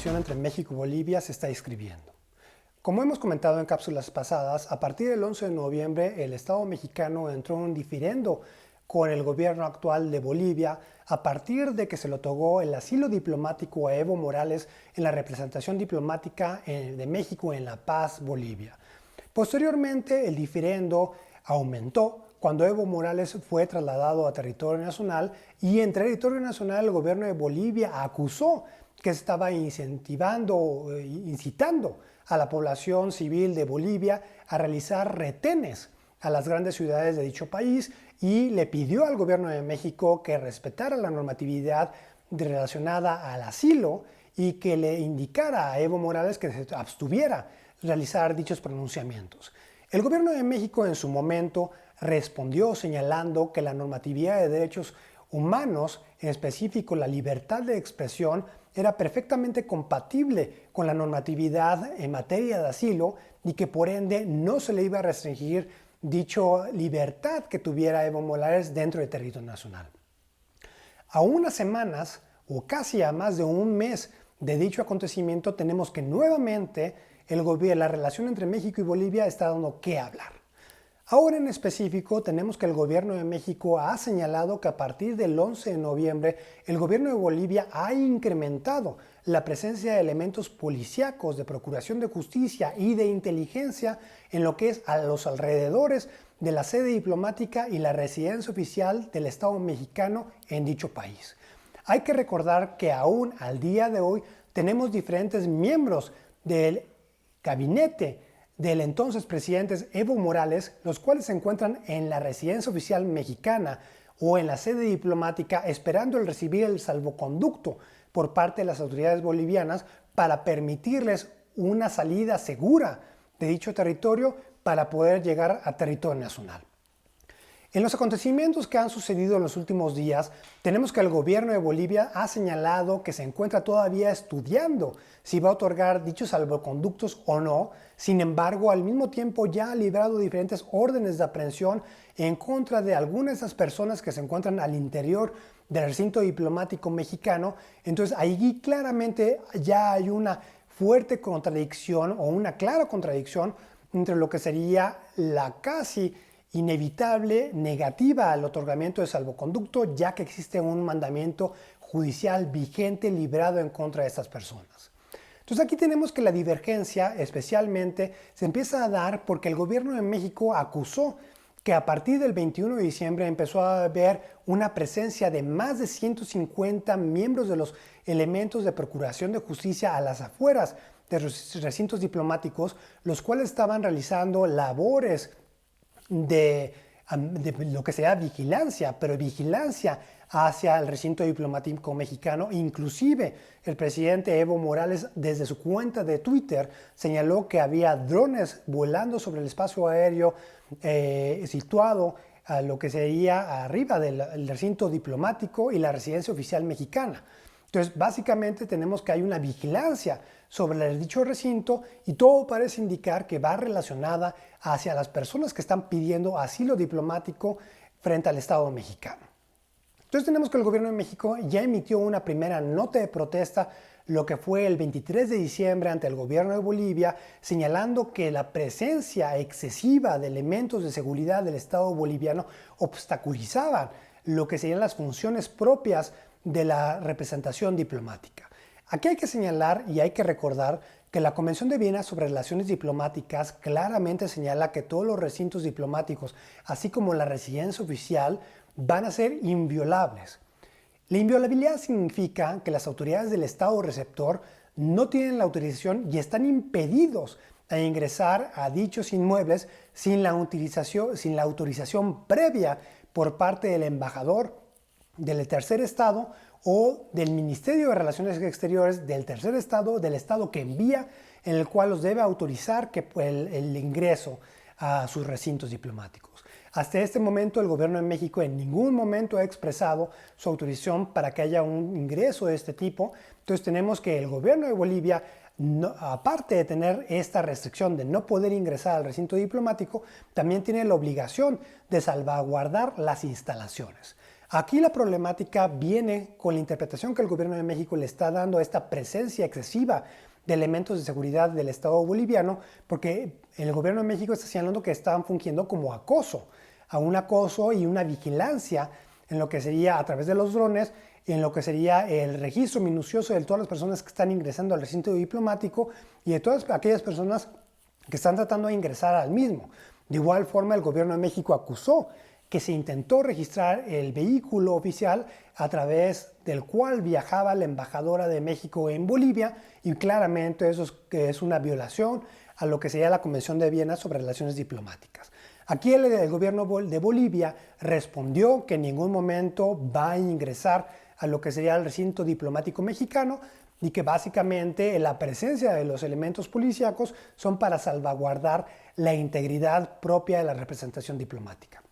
relación entre México y Bolivia se está escribiendo. Como hemos comentado en cápsulas pasadas, a partir del 11 de noviembre el Estado mexicano entró en un diferendo con el gobierno actual de Bolivia a partir de que se le otorgó el asilo diplomático a Evo Morales en la representación diplomática de México en La Paz, Bolivia. Posteriormente, el diferendo aumentó cuando Evo Morales fue trasladado a territorio nacional y en territorio nacional el gobierno de Bolivia acusó que estaba incitando a la población civil de Bolivia a realizar retenes a las grandes ciudades de dicho país y le pidió al gobierno de México que respetara la normatividad relacionada al asilo y que le indicara a Evo Morales que se abstuviera de realizar dichos pronunciamientos. El gobierno de México en su momento respondió señalando que la normatividad de derechos humanos, en específico la libertad de expresión, era perfectamente compatible con la normatividad en materia de asilo y que por ende no se le iba a restringir dicha libertad que tuviera Evo Morales dentro del territorio nacional. A unas semanas o casi a más de un mes de dicho acontecimiento tenemos que nuevamente la relación entre México y Bolivia está dando que hablar. Ahora en específico tenemos que el gobierno de México ha señalado que a partir del 11 de noviembre el gobierno de Bolivia ha incrementado la presencia de elementos policíacos de procuración de justicia y de inteligencia en lo que es a los alrededores de la sede diplomática y la residencia oficial del Estado mexicano en dicho país. Hay que recordar que aún al día de hoy tenemos diferentes miembros del gabinete del entonces presidente Evo Morales, los cuales se encuentran en la residencia oficial mexicana o en la sede diplomática esperando el recibir el salvoconducto por parte de las autoridades bolivianas para permitirles una salida segura de dicho territorio para poder llegar a territorio nacional. En los acontecimientos que han sucedido en los últimos días, tenemos que el gobierno de Bolivia ha señalado que se encuentra todavía estudiando si va a otorgar dichos salvoconductos o no. Sin embargo, al mismo tiempo ya ha librado diferentes órdenes de aprehensión en contra de algunas de esas personas que se encuentran al interior del recinto diplomático mexicano. Entonces, ahí claramente ya hay una fuerte contradicción o una clara contradicción entre lo que sería la casi inevitable negativa al otorgamiento de salvoconducto, ya que existe un mandamiento judicial vigente librado en contra de estas personas. Entonces aquí tenemos que la divergencia especialmente se empieza a dar porque el gobierno de México acusó que a partir del 21 de diciembre empezó a haber una presencia de más de 150 miembros de los elementos de procuración de justicia a las afueras de los recintos diplomáticos, los cuales estaban realizando labores de lo que sea vigilancia, pero vigilancia hacia el recinto diplomático mexicano. Inclusive el presidente Evo Morales desde su cuenta de Twitter señaló que había drones volando sobre el espacio aéreo situado a lo que sería arriba del recinto diplomático y la residencia oficial mexicana. Entonces, básicamente tenemos que hay una vigilancia sobre dicho recinto y todo parece indicar que va relacionada hacia las personas que están pidiendo asilo diplomático frente al Estado mexicano. Entonces tenemos que el gobierno de México ya emitió una primera nota de protesta, lo que fue el 23 de diciembre ante el gobierno de Bolivia, señalando que la presencia excesiva de elementos de seguridad del Estado boliviano obstaculizaban lo que serían las funciones propias de la representación diplomática. Aquí hay que señalar y hay que recordar que la Convención de Viena sobre Relaciones Diplomáticas claramente señala que todos los recintos diplomáticos, así como la residencia oficial, van a ser inviolables. La inviolabilidad significa que las autoridades del Estado receptor no tienen la autorización y están impedidos a ingresar a dichos inmuebles sin la autorización previa por parte del embajador del tercer estado o del Ministerio de Relaciones Exteriores del tercer estado, del estado que envía, en el cual los debe autorizar el ingreso a sus recintos diplomáticos. Hasta este momento el gobierno de México en ningún momento ha expresado su autorización para que haya un ingreso de este tipo. Entonces tenemos que el gobierno de Bolivia, aparte de tener esta restricción de no poder ingresar al recinto diplomático, también tiene la obligación de salvaguardar las instalaciones. Aquí la problemática viene con la interpretación que el gobierno de México le está dando a esta presencia excesiva de elementos de seguridad del Estado boliviano, porque el gobierno de México está señalando que estaban fungiendo como acoso, a un acoso y una vigilancia en lo que sería a través de los drones, en lo que sería el registro minucioso de todas las personas que están ingresando al recinto diplomático y de todas aquellas personas que están tratando de ingresar al mismo. De igual forma, el gobierno de México acusó que se intentó registrar el vehículo oficial a través del cual viajaba la embajadora de México en Bolivia, y claramente eso es una violación a lo que sería la Convención de Viena sobre Relaciones Diplomáticas. Aquí el gobierno de Bolivia respondió que en ningún momento va a ingresar a lo que sería el recinto diplomático mexicano y que básicamente la presencia de los elementos policíacos son para salvaguardar la integridad propia de la representación diplomática.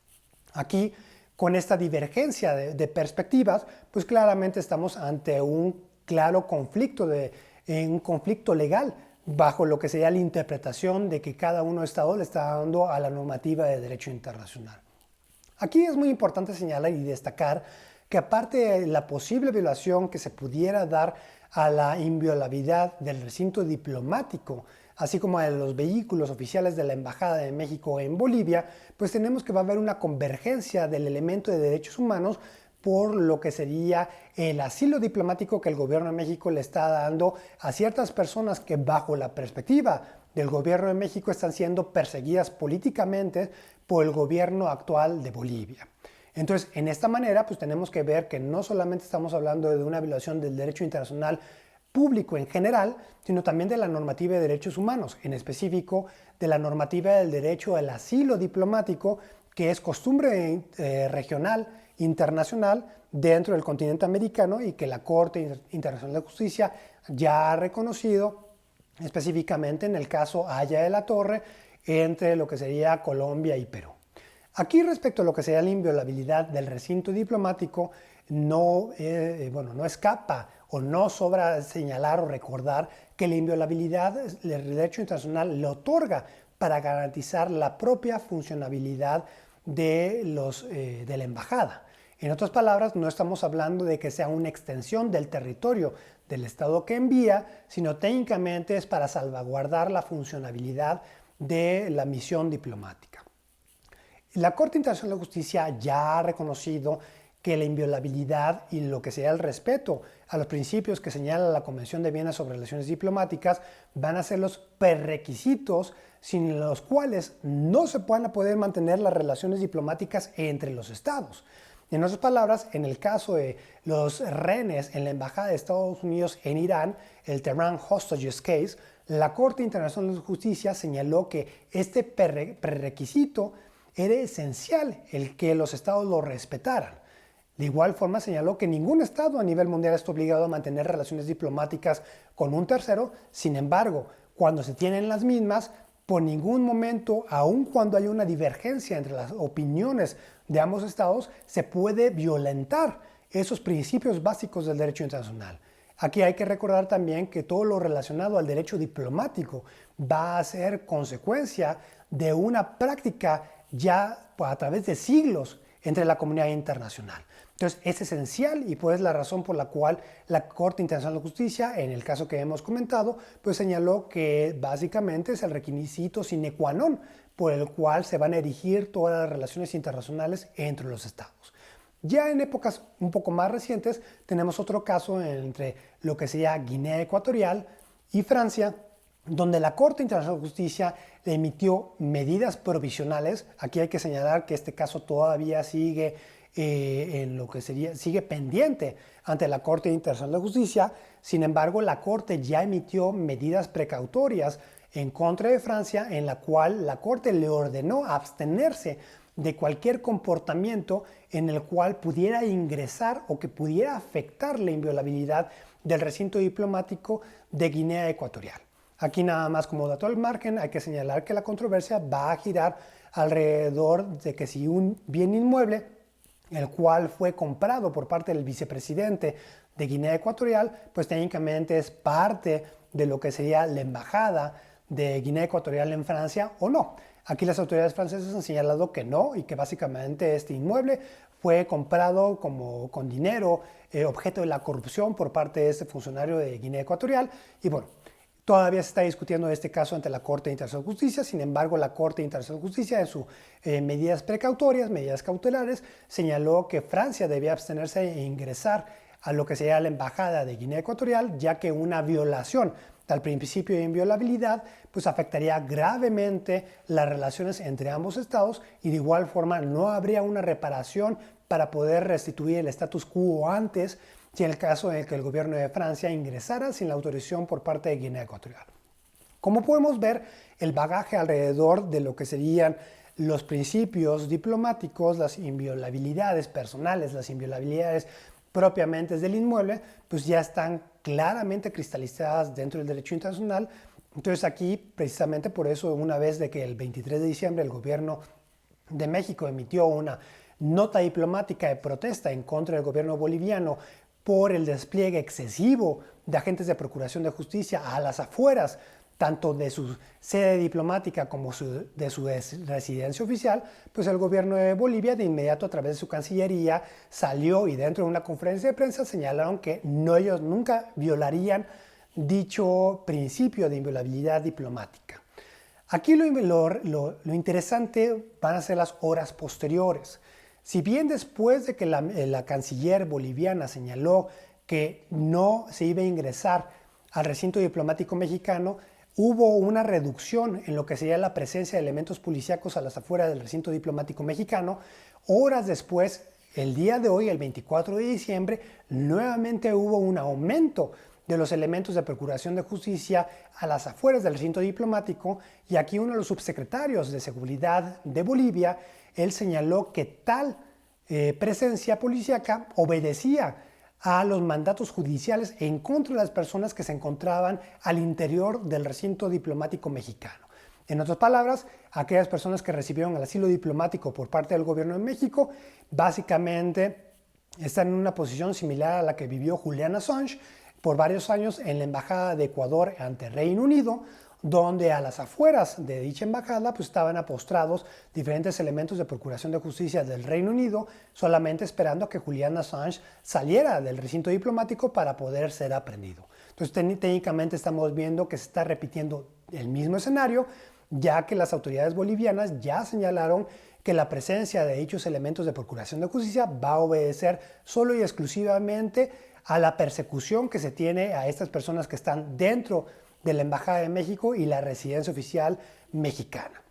Aquí, con esta divergencia de perspectivas, pues claramente estamos ante un claro conflicto, un conflicto legal bajo lo que sería la interpretación de que cada uno de los estados le está dando a la normativa de derecho internacional. Aquí es muy importante señalar y destacar que aparte de la posible violación que se pudiera dar a la inviolabilidad del recinto diplomático, así como de los vehículos oficiales de la Embajada de México en Bolivia, pues tenemos que va a haber una convergencia del elemento de derechos humanos por lo que sería el asilo diplomático que el gobierno de México le está dando a ciertas personas que bajo la perspectiva del gobierno de México están siendo perseguidas políticamente por el gobierno actual de Bolivia. Entonces, en esta manera, pues tenemos que ver que no solamente estamos hablando de una violación del derecho internacional público en general, sino también de la normativa de derechos humanos, en específico de la normativa del derecho al asilo diplomático, que es costumbre regional, internacional, dentro del continente americano y que la Corte Internacional de Justicia ya ha reconocido específicamente en el caso Haya de la Torre entre lo que sería Colombia y Perú. Aquí respecto a lo que sería la inviolabilidad del recinto diplomático, no escapa o no sobra señalar o recordar que la inviolabilidad del derecho internacional le otorga para garantizar la propia funcionabilidad de la embajada. En otras palabras, no estamos hablando de que sea una extensión del territorio del Estado que envía, sino técnicamente es para salvaguardar la funcionabilidad de la misión diplomática. La Corte Internacional de Justicia ya ha reconocido que la inviolabilidad y lo que sería el respeto a los principios que señala la Convención de Viena sobre Relaciones Diplomáticas van a ser los prerequisitos sin los cuales no se van a poder mantener las relaciones diplomáticas entre los estados. En otras palabras, en el caso de los rehenes en la Embajada de Estados Unidos en Irán, el Tehran Hostages Case, la Corte Internacional de Justicia señaló que este prerequisito era esencial el que los estados lo respetaran. De igual forma señaló que ningún estado a nivel mundial está obligado a mantener relaciones diplomáticas con un tercero. Sin embargo, cuando se tienen las mismas, por ningún momento, aun cuando hay una divergencia entre las opiniones de ambos estados, se puede violentar esos principios básicos del derecho internacional. Aquí hay que recordar también que todo lo relacionado al derecho diplomático va a ser consecuencia de una práctica ya a través de siglos entre la comunidad internacional. Entonces es esencial y pues la razón por la cual la Corte Internacional de Justicia, en el caso que hemos comentado, pues señaló que básicamente es el requisito sine qua non por el cual se van a erigir todas las relaciones internacionales entre los estados. Ya en épocas un poco más recientes tenemos otro caso entre lo que sería Guinea Ecuatorial y Francia, donde la Corte Internacional de Justicia le emitió medidas provisionales. Aquí hay que señalar que este caso todavía sigue sigue pendiente ante la Corte Internacional de Justicia. Sin embargo, la Corte ya emitió medidas precautorias en contra de Francia, en la cual la Corte le ordenó abstenerse de cualquier comportamiento en el cual pudiera ingresar o que pudiera afectar la inviolabilidad del recinto diplomático de Guinea Ecuatorial. Aquí nada más como dato al margen hay que señalar que la controversia va a girar alrededor de que si un bien inmueble, el cual fue comprado por parte del vicepresidente de Guinea Ecuatorial, pues técnicamente es parte de lo que sería la embajada de Guinea Ecuatorial en Francia o no. Aquí las autoridades francesas han señalado que no y que básicamente este inmueble fue comprado con dinero, objeto de la corrupción por parte de este funcionario de Guinea Ecuatorial. Y bueno, todavía se está discutiendo este caso ante la Corte Internacional de Justicia. Sin embargo, la Corte Internacional de Justicia, en sus medidas precautorias, medidas cautelares, señaló que Francia debía abstenerse de ingresar a lo que sería la Embajada de Guinea Ecuatorial, ya que una violación al principio de inviolabilidad pues afectaría gravemente las relaciones entre ambos estados y de igual forma no habría una reparación para poder restituir el status quo antes si en el caso en el que el gobierno de Francia ingresara sin la autorización por parte de Guinea Ecuatorial. Como podemos ver, el bagaje alrededor de lo que serían los principios diplomáticos, las inviolabilidades personales, las inviolabilidades propiamente del inmueble, pues ya están claramente cristalizadas dentro del derecho internacional. Entonces aquí, precisamente por eso, una vez de que el 23 de diciembre el gobierno de México emitió una nota diplomática de protesta en contra del gobierno boliviano por el despliegue excesivo de agentes de procuración de justicia a las afueras tanto de su sede diplomática como de su residencia oficial, pues el gobierno de Bolivia de inmediato a través de su Cancillería salió y dentro de una conferencia de prensa señalaron que ellos nunca violarían dicho principio de inviolabilidad diplomática. Aquí lo interesante van a ser las horas posteriores. Si bien después de que la canciller boliviana señaló que no se iba a ingresar al recinto diplomático mexicano, hubo una reducción en lo que sería la presencia de elementos policíacos a las afueras del recinto diplomático mexicano. Horas después, el día de hoy, el 24 de diciembre, nuevamente hubo un aumento de los elementos de procuración de justicia a las afueras del recinto diplomático, y aquí uno de los subsecretarios de Seguridad de Bolivia, él señaló que tal presencia policíaca obedecía a los mandatos judiciales en contra de las personas que se encontraban al interior del recinto diplomático mexicano. En otras palabras, aquellas personas que recibieron el asilo diplomático por parte del gobierno de México básicamente están en una posición similar a la que vivió Julian Assange por varios años en la Embajada de Ecuador ante Reino Unido, donde a las afueras de dicha embajada pues estaban apostrados diferentes elementos de procuración de justicia del Reino Unido, solamente esperando a que Julian Assange saliera del recinto diplomático para poder ser aprehendido. Entonces técnicamente estamos viendo que se está repitiendo el mismo escenario, ya que las autoridades bolivianas ya señalaron que la presencia de dichos elementos de procuración de justicia va a obedecer solo y exclusivamente a la persecución que se tiene a estas personas que están dentro de la Embajada de México y la residencia oficial mexicana.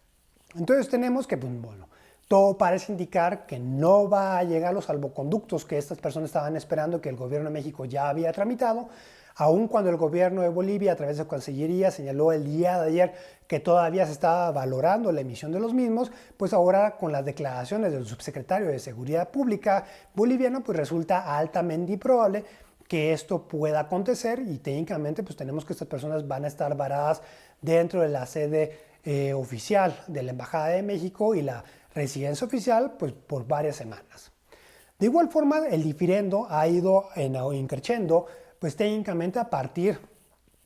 Entonces tenemos que, bueno, todo parece indicar que no va a llegar los salvoconductos que estas personas estaban esperando, que el gobierno de México ya había tramitado, aun cuando el gobierno de Bolivia a través de Cancillería señaló el día de ayer que todavía se estaba valorando la emisión de los mismos, pues ahora con las declaraciones del subsecretario de Seguridad Pública boliviano, pues resulta altamente improbable que esto pueda acontecer, y técnicamente pues tenemos que estas personas van a estar varadas dentro de la sede oficial de la Embajada de México y la residencia oficial pues por varias semanas. De igual forma, el diferendo ha ido increciendo pues técnicamente a partir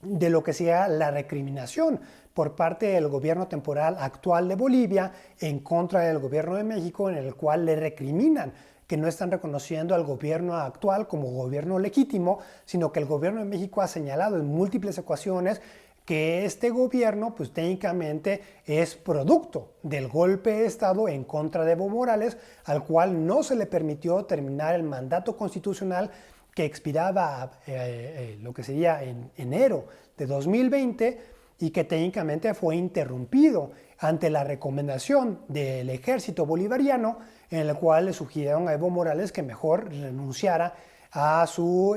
de lo que sea la recriminación por parte del gobierno temporal actual de Bolivia en contra del gobierno de México, en el cual le recriminan que no están reconociendo al gobierno actual como gobierno legítimo, sino que el gobierno de México ha señalado en múltiples ocasiones que este gobierno pues técnicamente es producto del golpe de Estado en contra de Evo Morales, al cual no se le permitió terminar el mandato constitucional que expiraba lo que sería en enero de 2020 y que técnicamente fue interrumpido ante la recomendación del ejército bolivariano, en el cual le sugirieron a Evo Morales que mejor renunciara a su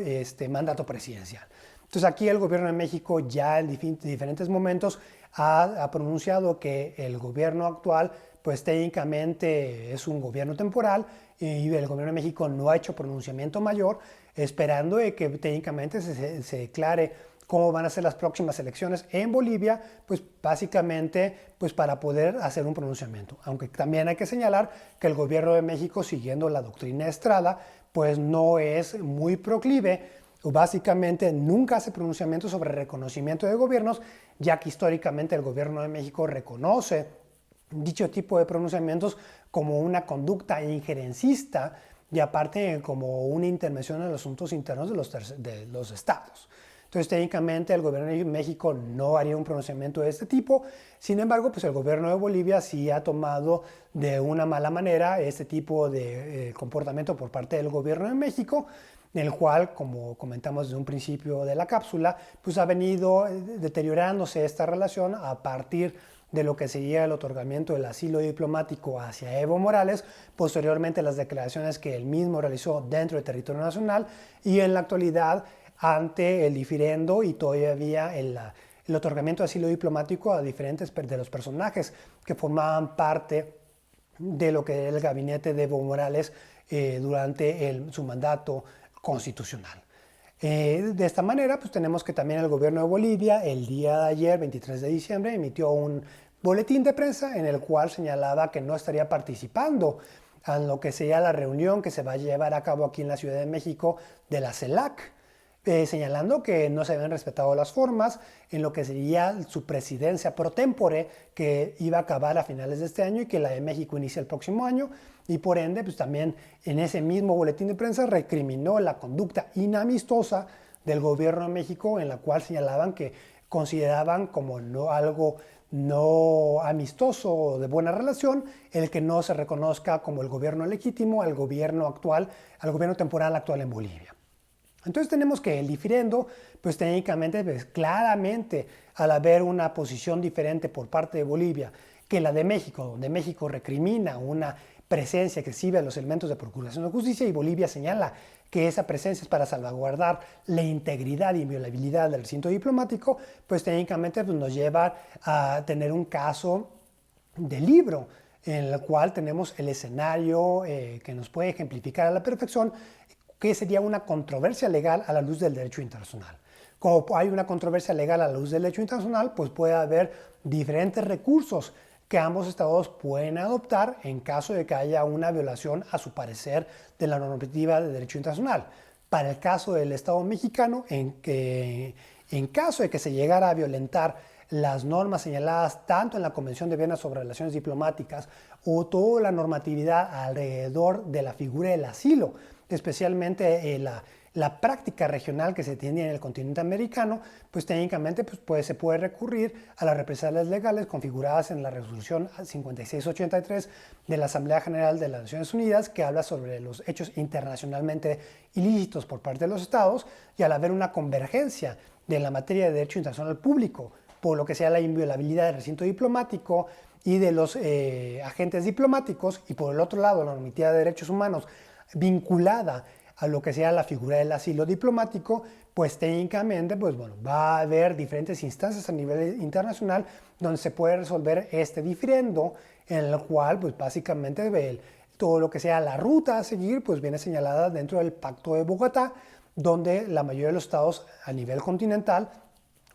mandato presidencial. Entonces aquí el gobierno de México ya en diferentes momentos ha pronunciado que el gobierno actual pues técnicamente es un gobierno temporal y el gobierno de México no ha hecho pronunciamiento mayor, esperando de que técnicamente se declare cómo van a ser las próximas elecciones en Bolivia, pues básicamente pues para poder hacer un pronunciamiento. Aunque también hay que señalar que el gobierno de México, siguiendo la doctrina Estrada, pues no es muy proclive Básicamente nunca hace pronunciamientos sobre reconocimiento de gobiernos, ya que históricamente el gobierno de México reconoce dicho tipo de pronunciamientos como una conducta injerencista y aparte como una intervención en los asuntos internos de los estados. Entonces, técnicamente el gobierno de México no haría un pronunciamiento de este tipo. Sin embargo, pues el gobierno de Bolivia sí ha tomado de una mala manera este tipo de comportamiento por parte del gobierno de México, en el cual, como comentamos desde un principio de la cápsula, pues ha venido deteriorándose esta relación a partir de lo que sería el otorgamiento del asilo diplomático hacia Evo Morales, posteriormente las declaraciones que él mismo realizó dentro del territorio nacional y en la actualidad ante el diferendo y todavía el otorgamiento de asilo diplomático a diferentes de los personajes que formaban parte de lo que era el gabinete de Evo Morales durante su mandato constitucional. De esta manera, pues tenemos que también el gobierno de Bolivia, el día de ayer, 23 de diciembre, emitió un boletín de prensa en el cual señalaba que no estaría participando en lo que sería la reunión que se va a llevar a cabo aquí en la Ciudad de México de la CELAC, señalando que no se habían respetado las formas en lo que sería su presidencia pro tempore, que iba a acabar a finales de este año y que la de México inicia el próximo año, y por ende pues también en ese mismo boletín de prensa recriminó la conducta inamistosa del gobierno de México, en la cual señalaban que consideraban como algo no amistoso o de buena relación el que no se reconozca como el gobierno legítimo al gobierno actual, al gobierno temporal actual en Bolivia. Entonces tenemos que el diferendo, pues técnicamente, pues, claramente al haber una posición diferente por parte de Bolivia que la de México, donde México recrimina una presencia excesiva de los elementos de procuración de justicia y Bolivia señala que esa presencia es para salvaguardar la integridad y inviolabilidad del recinto diplomático, pues técnicamente pues, nos lleva a tener un caso de libro en el cual tenemos el escenario que nos puede ejemplificar a la perfección que sería una controversia legal a la luz del derecho internacional. Como hay una controversia legal a la luz del derecho internacional, pues puede haber diferentes recursos que ambos estados pueden adoptar en caso de que haya una violación, a su parecer, de la normativa de derecho internacional. Para el caso del Estado mexicano, en caso de que se llegara a violentar las normas señaladas tanto en la Convención de Viena sobre Relaciones Diplomáticas o toda la normatividad alrededor de la figura del asilo, especialmente la práctica regional que se tiene en el continente americano, pues técnicamente se puede recurrir a las represalias legales configuradas en la resolución 5683 de la Asamblea General de las Naciones Unidas, que habla sobre los hechos internacionalmente ilícitos por parte de los estados, y al haber una convergencia de la materia de derecho internacional público, por lo que sea la inviolabilidad del recinto diplomático y de los agentes diplomáticos, y por el otro lado la normativa de derechos humanos vinculada a lo que sea la figura del asilo diplomático, pues técnicamente va a haber diferentes instancias a nivel internacional donde se puede resolver este diferendo, en el cual pues básicamente todo lo que sea la ruta a seguir pues viene señalada dentro del Pacto de Bogotá, donde la mayoría de los estados a nivel continental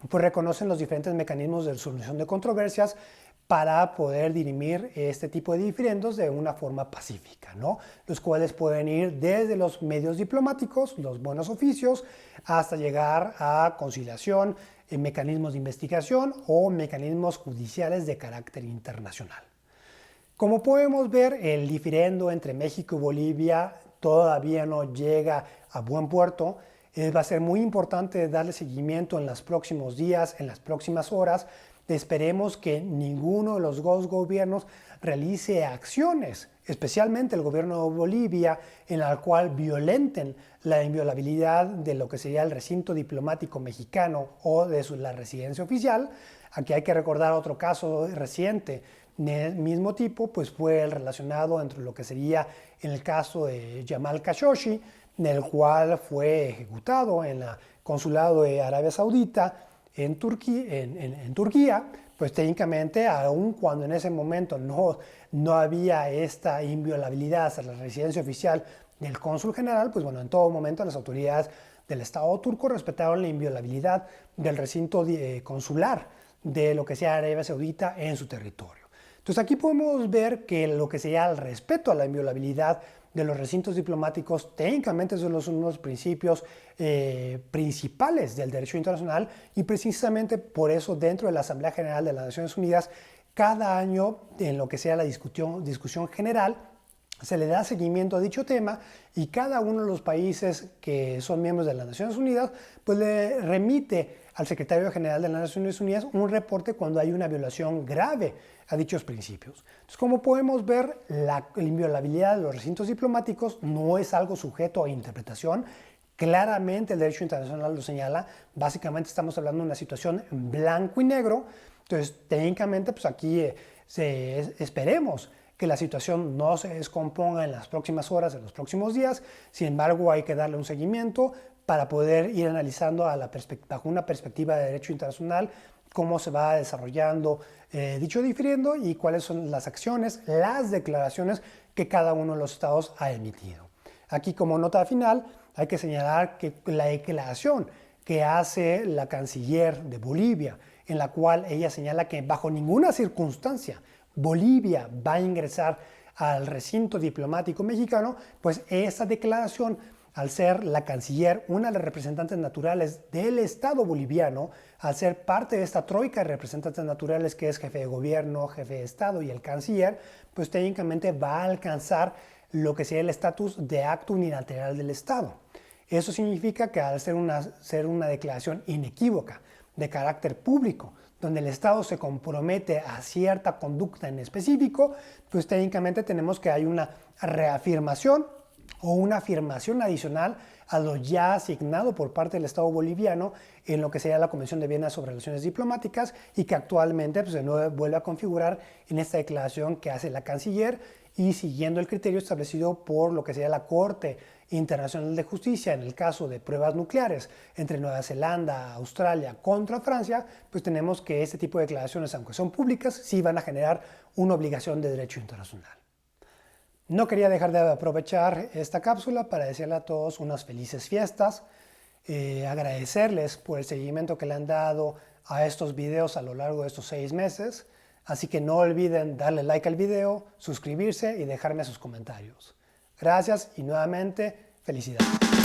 pues reconocen los diferentes mecanismos de resolución de controversias para poder dirimir este tipo de diferendos de una forma pacífica, ¿no? Los cuales pueden ir desde los medios diplomáticos, los buenos oficios, hasta llegar a conciliación, mecanismos de investigación o mecanismos judiciales de carácter internacional. Como podemos ver, el diferendo entre México y Bolivia todavía no llega a buen puerto. Va a ser muy importante darle seguimiento en los próximos días, en las próximas horas. Esperemos que ninguno de los dos gobiernos realice acciones, especialmente el gobierno de Bolivia, en la cual violenten la inviolabilidad de lo que sería el recinto diplomático mexicano o de la residencia oficial. Aquí hay que recordar otro caso reciente del mismo tipo, pues fue el relacionado entre lo que sería en el caso de Jamal Khashoggi, en el cual fue ejecutado en el consulado de Arabia Saudita en Turquía, pues técnicamente, aun cuando en ese momento no había esta inviolabilidad hasta la residencia oficial del cónsul general, pues en todo momento las autoridades del Estado turco respetaron la inviolabilidad del recinto consular de lo que sea Arabia Saudita en su territorio. Entonces aquí podemos ver que lo que sería el respeto a la inviolabilidad de los recintos diplomáticos técnicamente son uno de los principios principales del derecho internacional, y precisamente por eso dentro de la Asamblea General de las Naciones Unidas cada año en lo que sea la discusión general se le da seguimiento a dicho tema, y cada uno de los países que son miembros de las Naciones Unidas pues le remite al secretario general de las Naciones Unidas un reporte cuando hay una violación grave a dichos principios. Entonces, como podemos ver, la inviolabilidad de los recintos diplomáticos no es algo sujeto a interpretación. Claramente el derecho internacional lo señala. Básicamente estamos hablando de una situación en blanco y negro. Entonces, técnicamente, pues aquí esperemos que la situación no se descomponga en las próximas horas, en los próximos días. Sin embargo, hay que darle un seguimiento para poder ir analizando bajo una perspectiva de derecho internacional cómo se va desarrollando dicho diferendo y cuáles son las acciones, las declaraciones que cada uno de los estados ha emitido. Aquí, como nota final, hay que señalar que la declaración que hace la canciller de Bolivia, en la cual ella señala que bajo ninguna circunstancia Bolivia va a ingresar al recinto diplomático mexicano, pues esa declaración, al ser la canciller una de las representantes naturales del Estado boliviano, al ser parte de esta troika de representantes naturales que es jefe de gobierno, jefe de Estado y el canciller, pues técnicamente va a alcanzar lo que sería el estatus de acto unilateral del Estado. Eso significa que al ser una declaración inequívoca, de carácter público, donde el Estado se compromete a cierta conducta en específico, pues técnicamente tenemos que hay una reafirmación o una afirmación adicional a lo ya asignado por parte del Estado boliviano en lo que sería la Convención de Viena sobre Relaciones Diplomáticas, y que actualmente pues, se vuelve a configurar en esta declaración que hace la canciller, y siguiendo el criterio establecido por lo que sería la Corte Internacional de Justicia en el caso de pruebas nucleares entre Nueva Zelanda, Australia contra Francia, pues tenemos que este tipo de declaraciones, aunque son públicas, sí van a generar una obligación de derecho internacional. No quería dejar de aprovechar esta cápsula para desearle a todos unas felices fiestas, agradecerles por el seguimiento que le han dado a estos videos a lo largo de estos 6 meses, así que no olviden darle like al video, suscribirse y dejarme sus comentarios. Gracias y nuevamente, felicidades.